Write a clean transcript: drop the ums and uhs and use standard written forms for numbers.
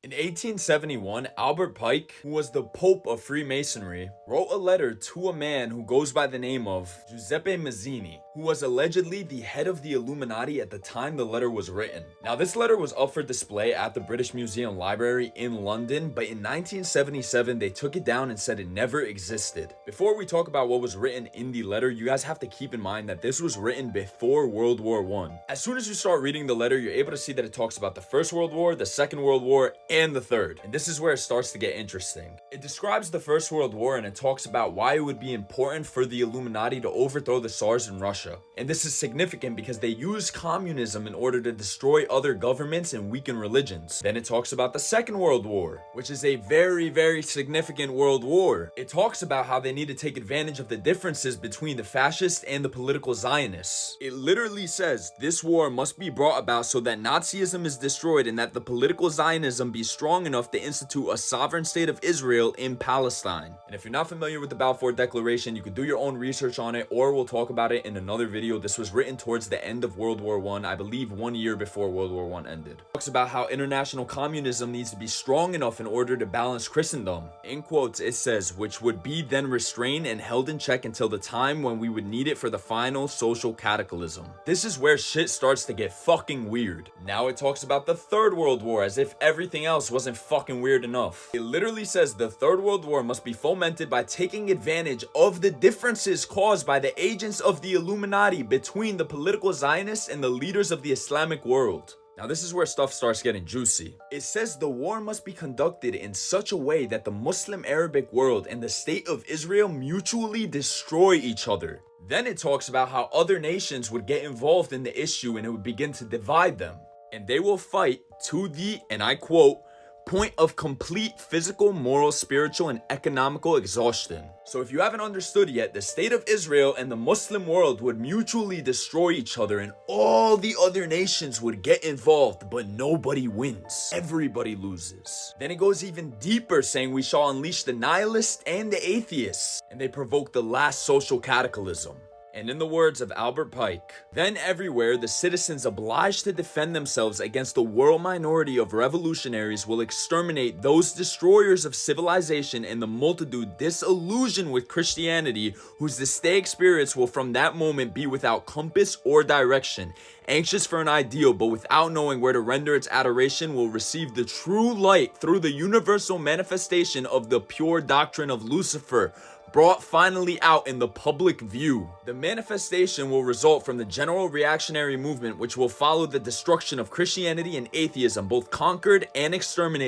In 1871, Albert Pike, who was the Pope of Freemasonry, wrote a letter to a man who goes by the name of Giuseppe Mazzini, who was allegedly the head of the Illuminati at the time the letter was written. Now, this letter was up for display at the British Museum Library in London, but in 1977, they took it down and said it never existed. Before we talk about what was written in the letter, you guys have to keep in mind that this was written before World War I. As soon as you start reading the letter, you're able to see that it talks about the First World War, the Second World War, and the Third. And this is where it starts to get interesting. It describes the First World War and it talks about why it would be important for the Illuminati to overthrow the Tsars in Russia. And this is significant because they use communism in order to destroy other governments and weaken religions. Then it talks about the Second World War, which is a very, very significant world war. It talks about how they need to take advantage of the differences between the fascists and the political Zionists. It literally says this war must be brought about so that Nazism is destroyed and that the political Zionism be strong enough to institute a sovereign state of Israel in Palestine. And if you're not familiar with the Balfour Declaration, you could do your own research on it, or we'll talk about it in another video. This was written towards the end of World War I believe 1 year before World War I ended. It talks about how international communism needs to be strong enough in order to balance Christendom. In quotes, it says, which would be then restrained and held in check until the time when we would need it for the final social cataclysm. This is where shit starts to get fucking weird. Now it talks about the Third World War as if everything else wasn't fucking weird enough. It literally says the Third World War must be fomented by taking advantage of the differences caused by the agents of the Illuminati between the political Zionists and the leaders of the Islamic world. Now this is where stuff starts getting juicy. It says the war must be conducted in such a way that the Muslim Arabic world and the state of Israel mutually destroy each other. Then it talks about how other nations would get involved in the issue and it would begin to divide them. And they will fight to the, and I quote, point of complete physical, moral, spiritual, and economical exhaustion. So if you haven't understood yet, the state of Israel and the Muslim world would mutually destroy each other and all the other nations would get involved, but nobody wins. Everybody loses. Then it goes even deeper, saying we shall unleash the nihilists and the atheists, and they provoke the last social cataclysm. And in the words of Albert Pike, then everywhere the citizens obliged to defend themselves against the world minority of revolutionaries will exterminate those destroyers of civilization and the multitude disillusioned with Christianity, whose disdain spirits will from that moment be without compass or direction, anxious for an ideal but without knowing where to render its adoration, will receive the true light through the universal manifestation of the pure doctrine of Lucifer, brought finally out in the public view. The manifestation will result from the general reactionary movement which will follow the destruction of Christianity and atheism, both conquered and exterminated